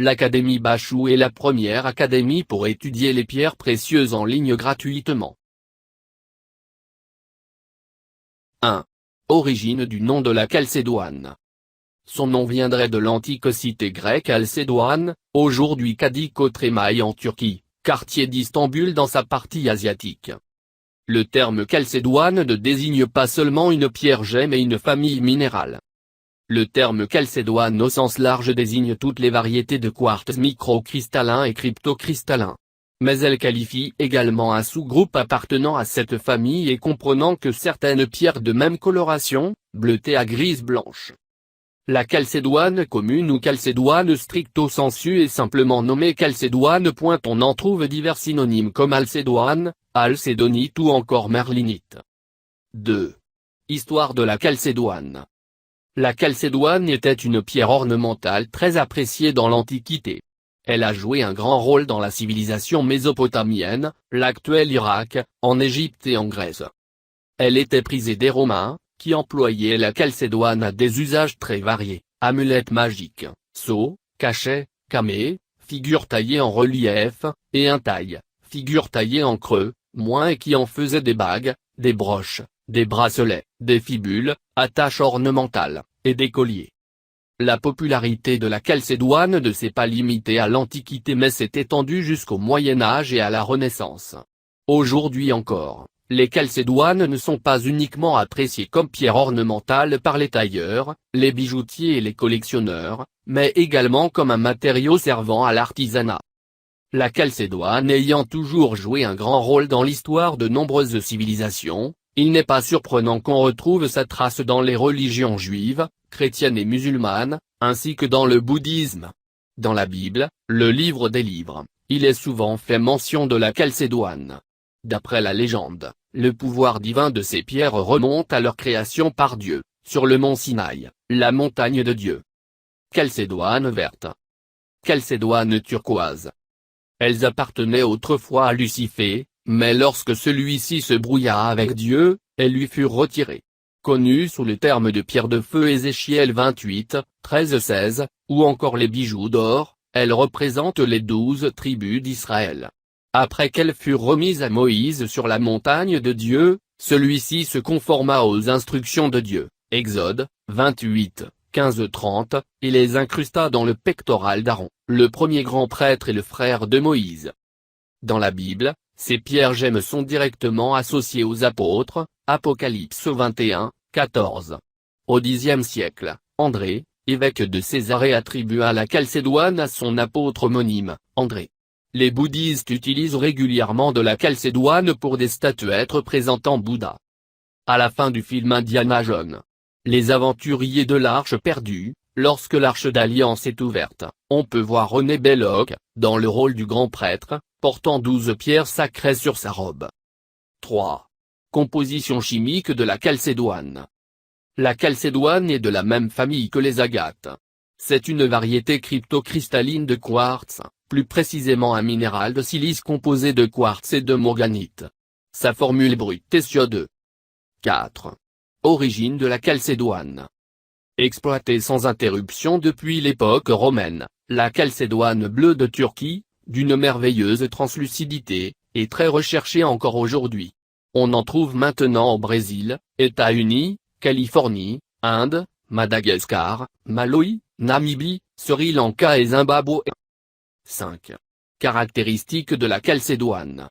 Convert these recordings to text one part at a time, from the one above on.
l'Académie Bachou est la première académie pour étudier les pierres précieuses en ligne gratuitement. 1. Origine du nom de la Chalcédoine. Son nom viendrait de l'antique cité grecque Chalcédoine, aujourd'hui Kadıköy en Turquie, quartier d'Istanbul dans sa partie asiatique. Le terme Chalcédoine ne désigne pas seulement une pierre gemme et une famille minérale. Le terme Chalcédoine au sens large désigne toutes les variétés de quartz microcristallin et cryptocristallin. Mais elle qualifie également un sous-groupe appartenant à cette famille et comprenant que certaines pierres de même coloration, bleutée à grise blanche. La chalcédoine commune ou chalcédoine stricto sensu est simplement nommée chalcédoine. On en trouve divers synonymes comme alcédoine, alcédonite ou encore merlinite. 2. Histoire de la chalcédoine. La chalcédoine était une pierre ornementale très appréciée dans l'Antiquité. Elle a joué un grand rôle dans la civilisation mésopotamienne, l'actuel Irak, en Égypte et en Grèce. Elle était prisée des Romains, qui employaient la chalcédoine à des usages très variés, amulettes magiques, sceaux, cachets, camées, figures taillées en relief, et intailles, figures taillées en creux, et qui en faisaient des bagues, des broches, des bracelets, des fibules, attaches ornementales, et des colliers. La popularité de la chalcédoine ne s'est pas limitée à l'Antiquité mais s'est étendue jusqu'au Moyen Âge et à la Renaissance. Aujourd'hui encore, les chalcédoines ne sont pas uniquement appréciées comme pierre ornementale par les tailleurs, les bijoutiers et les collectionneurs, mais également comme un matériau servant à l'artisanat. La chalcédoine ayant toujours joué un grand rôle dans l'histoire de nombreuses civilisations, il n'est pas surprenant qu'on retrouve sa trace dans les religions juives, chrétiennes et musulmanes, ainsi que dans le bouddhisme. Dans la Bible, le livre des livres, il est souvent fait mention de la chalcédoine. D'après la légende, le pouvoir divin de ces pierres remonte à leur création par Dieu, sur le mont Sinaï, la montagne de Dieu. Chalcédoine verte. Chalcédoine turquoise. Elles appartenaient autrefois à Lucifer, mais lorsque celui-ci se brouilla avec Dieu, elles lui furent retirées. Connues sous le terme de pierre de feu Ézéchiel 28, 13-16, ou encore les bijoux d'or, elles représentent les 12 tribus d'Israël. Après qu'elles furent remises à Moïse sur la montagne de Dieu, celui-ci se conforma aux instructions de Dieu, Exode, 28, 15-30, et les incrusta dans le pectoral d'Aaron, le premier grand prêtre et le frère de Moïse. Dans la Bible, ces pierres gemmes sont directement associées aux apôtres, Apocalypse 21, 14. Au Xe siècle, André, évêque de Césarée attribua la chalcédoine à son apôtre homonyme, André. Les bouddhistes utilisent régulièrement de la chalcédoine pour des statuettes représentant Bouddha. À la fin du film Indiana Jones, Les aventuriers de l'Arche perdue, lorsque l'Arche d'Alliance est ouverte, on peut voir René Belloc, dans le rôle du grand prêtre, portant 12 pierres sacrées sur sa robe. 3. Composition chimique de la chalcédoine. La chalcédoine est de la même famille que les agates. C'est une variété cryptocristalline de quartz, plus précisément un minéral de silice composé de quartz et de morganite. Sa formule brute est SiO2. 4. Origine de la chalcédoine. Exploitée sans interruption depuis l'époque romaine, la chalcédoine bleue de Turquie, d'une merveilleuse translucidité, est très recherchée encore aujourd'hui. On en trouve maintenant au Brésil, États-Unis, Californie, Inde, Madagascar, Malawi, Namibie, Sri Lanka et Zimbabwe. 5. Caractéristiques de la chalcédoine.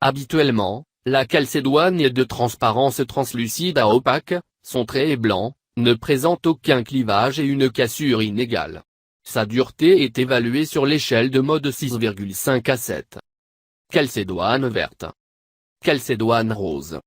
Habituellement, la chalcédoine est de transparence translucide à opaque, son trait est blanc, ne présente aucun clivage et une cassure inégale. Sa dureté est évaluée sur l'échelle de Mohs de 6,5 à 7. Chalcédoine verte. Chalcédoine rose.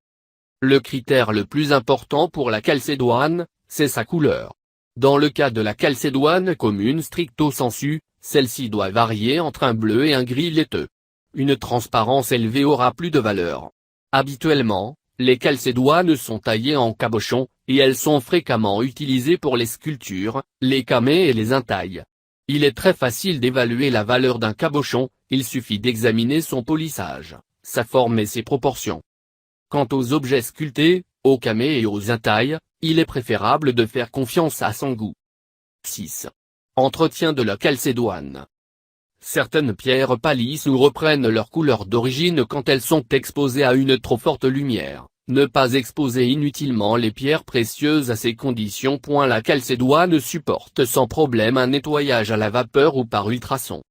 Le critère le plus important pour la chalcédoine, c'est sa couleur. Dans le cas de la chalcédoine commune stricto sensu, celle-ci doit varier entre un bleu et un gris laiteux. Une transparence élevée aura plus de valeur. Habituellement, les chalcédoines sont taillées en cabochon, et elles sont fréquemment utilisées pour les sculptures, les camées et les intailles. Il est très facile d'évaluer la valeur d'un cabochon, il suffit d'examiner son polissage, sa forme et ses proportions. Quant aux objets sculptés, aux camées et aux intailles, il est préférable de faire confiance à son goût. 6. Entretien de la calcédoine. Certaines pierres pâlissent ou reprennent leur couleur d'origine quand elles sont exposées à une trop forte lumière. Ne pas exposer inutilement les pierres précieuses à ces conditions. La calcédoine supporte sans problème un nettoyage à la vapeur ou par ultrasons.